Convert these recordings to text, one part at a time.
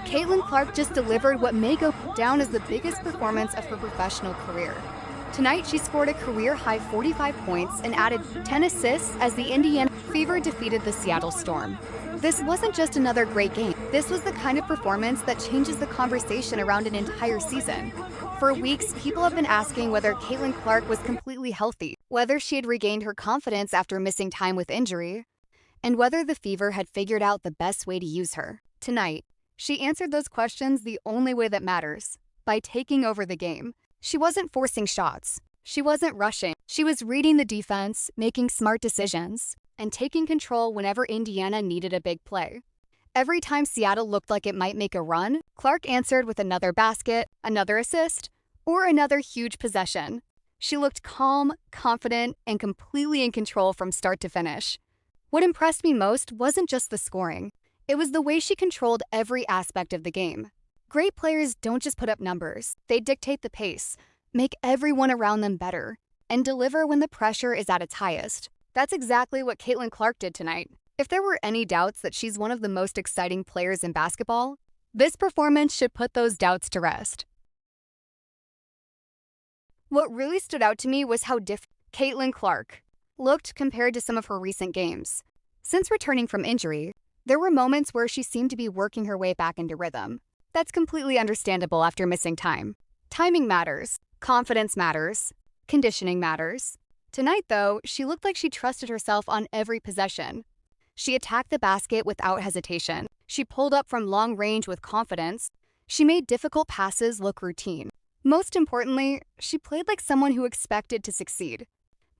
Caitlin Clark just delivered what may go down as the biggest performance of her professional career. Tonight, she scored a career-high 45 points and added 10 assists as the Indiana Fever defeated the Seattle Storm. This wasn't just another great game. This was the kind of performance that changes the conversation around an entire season. For weeks, people have been asking whether Caitlin Clark was completely healthy, whether she had regained her confidence after missing time with injury, and whether the Fever had figured out the best way to use her. Tonight, she answered those questions the only way that matters, by taking over the game. She wasn't forcing shots. She wasn't rushing. She was reading the defense, making smart decisions, and taking control whenever Indiana needed a big play. Every time Seattle looked like it might make a run, Clark answered with another basket, another assist, or another huge possession. She looked calm, confident, and completely in control from start to finish. What impressed me most wasn't just the scoring. It was the way she controlled every aspect of the game. Great players don't just put up numbers. They dictate the pace, make everyone around them better, and deliver when the pressure is at its highest. That's exactly what Caitlin Clark did tonight. If there were any doubts that she's one of the most exciting players in basketball, this performance should put those doubts to rest. What really stood out to me was how different Caitlin Clark looked compared to some of her recent games. Since returning from injury, there were moments where she seemed to be working her way back into rhythm. That's completely understandable after missing time. Timing matters, confidence matters, conditioning matters. Tonight, though, she looked like she trusted herself on every possession. She attacked the basket without hesitation. She pulled up from long range with confidence. She made difficult passes look routine. Most importantly, she played like someone who expected to succeed.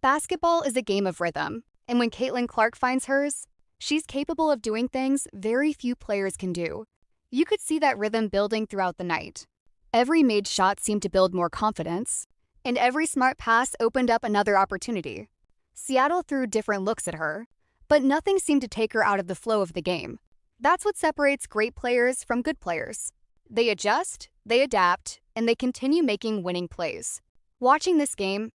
Basketball is a game of rhythm, and when Caitlin Clark finds hers, she's capable of doing things very few players can do. You could see that rhythm building throughout the night. Every made shot seemed to build more confidence, and every smart pass opened up another opportunity. Seattle threw different looks at her, but nothing seemed to take her out of the flow of the game. That's what separates great players from good players. They adjust, they adapt, and they continue making winning plays. Watching this game,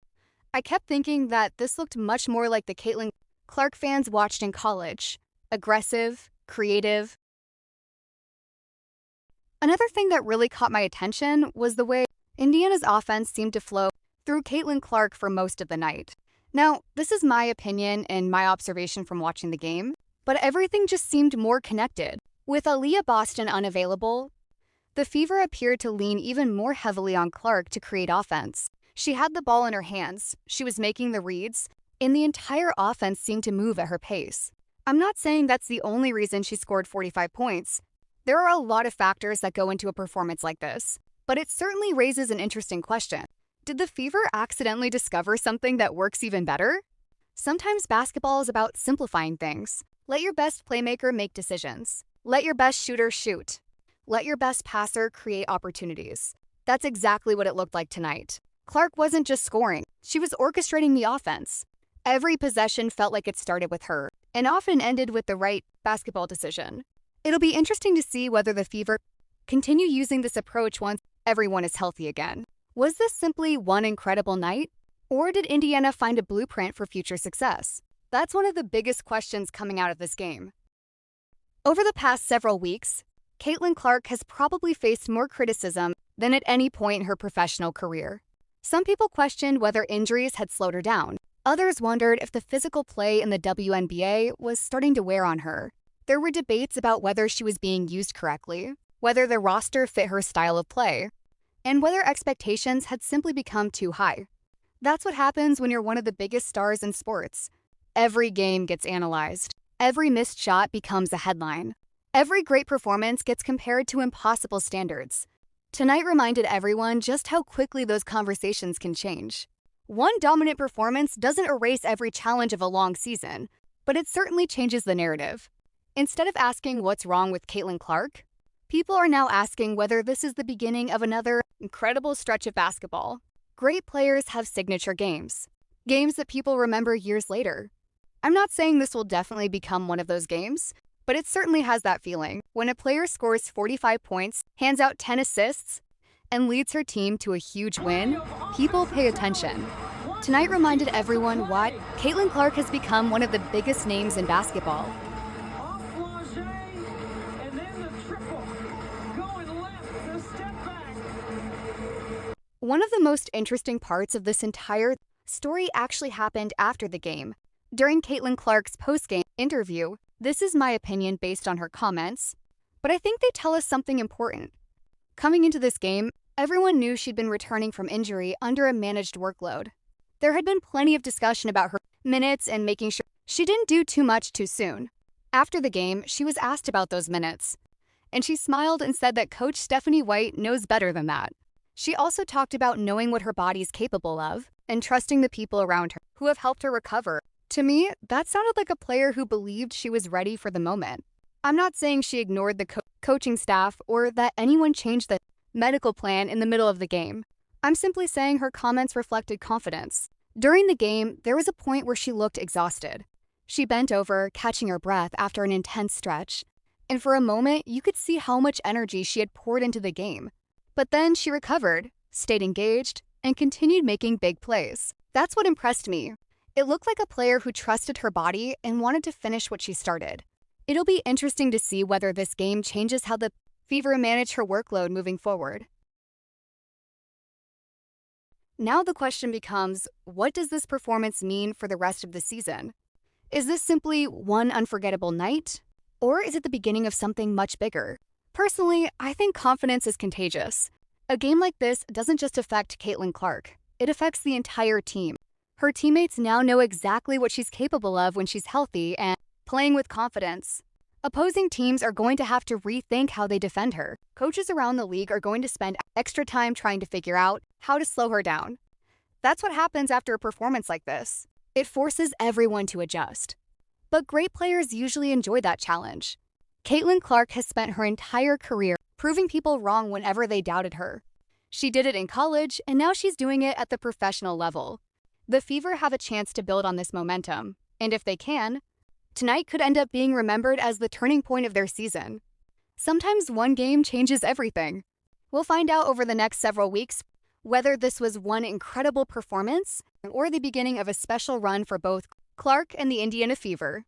I kept thinking that this looked much more like the Caitlin Clark fans watched in college. Aggressive, creative. Another thing that really caught my attention was the way Indiana's offense seemed to flow through Caitlin Clark for most of the night. Now, this is my opinion and my observation from watching the game, but everything just seemed more connected. With Aaliyah Boston unavailable, the Fever appeared to lean even more heavily on Clark to create offense. She had the ball in her hands, she was making the reads, and the entire offense seemed to move at her pace. I'm not saying that's the only reason she scored 45 points. There are a lot of factors that go into a performance like this, but it certainly raises an interesting question. Did the Fever accidentally discover something that works even better? Sometimes basketball is about simplifying things. Let your best playmaker make decisions. Let your best shooter shoot. Let your best passer create opportunities. That's exactly what it looked like tonight. Clark wasn't just scoring, she was orchestrating the offense. Every possession felt like it started with her, and often ended with the right basketball decision. It'll be interesting to see whether the Fever continue using this approach once everyone is healthy again. Was this simply one incredible night? Or did Indiana find a blueprint for future success? That's one of the biggest questions coming out of this game. Over the past several weeks, Caitlin Clark has probably faced more criticism than at any point in her professional career. Some people questioned whether injuries had slowed her down. Others wondered if the physical play in the WNBA was starting to wear on her. There were debates about whether she was being used correctly, whether the roster fit her style of play, and whether expectations had simply become too high. That's what happens when you're one of the biggest stars in sports. Every game gets analyzed. Every missed shot becomes a headline. Every great performance gets compared to impossible standards. Tonight reminded everyone just how quickly those conversations can change. One dominant performance doesn't erase every challenge of a long season, but it certainly changes the narrative. Instead of asking what's wrong with Caitlin Clark, people are now asking whether this is the beginning of another incredible stretch of basketball. Great players have signature games that people remember years later. I'm not saying this will definitely become one of those games, but it certainly has that feeling. When a player scores 45 points, hands out 10 assists, and leads her team to a huge win, people pay attention. Tonight reminded everyone why Caitlin Clark has become one of the biggest names in basketball. And then the triple. One of the most interesting parts of this entire story actually happened after the game. During Caitlin Clark's postgame interview, this is my opinion based on her comments, but I think they tell us something important. Coming into this game, everyone knew she'd been returning from injury under a managed workload. There had been plenty of discussion about her minutes and making sure she didn't do too much too soon. After the game, she was asked about those minutes, and she smiled and said that Coach Stephanie White knows better than that. She also talked about knowing what her body's capable of and trusting the people around her who have helped her recover. To me, that sounded like a player who believed she was ready for the moment. I'm not saying she ignored the coaching staff or that anyone changed the medical plan in the middle of the game. I'm simply saying her comments reflected confidence. During the game, there was a point where she looked exhausted. She bent over, catching her breath after an intense stretch, and for a moment, you could see how much energy she had poured into the game. But then she recovered, stayed engaged, and continued making big plays. That's what impressed me. It looked like a player who trusted her body and wanted to finish what she started. It'll be interesting to see whether this game changes how the Fever manage her workload moving forward. Now the question becomes, what does this performance mean for the rest of the season? Is this simply one unforgettable night? Or is it the beginning of something much bigger? Personally, I think confidence is contagious. A game like this doesn't just affect Caitlin Clark. It affects the entire team. Her teammates now know exactly what she's capable of when she's healthy and playing with confidence. Opposing teams are going to have to rethink how they defend her. Coaches around the league are going to spend extra time trying to figure out how to slow her down. That's what happens after a performance like this. It forces everyone to adjust. But great players usually enjoy that challenge. Caitlin Clark has spent her entire career proving people wrong whenever they doubted her. She did it in college, and now she's doing it at the professional level. The Fever have a chance to build on this momentum, and if they can, tonight could end up being remembered as the turning point of their season. Sometimes one game changes everything. We'll find out over the next several weeks whether this was one incredible performance or the beginning of a special run for both Clark and the Indiana Fever.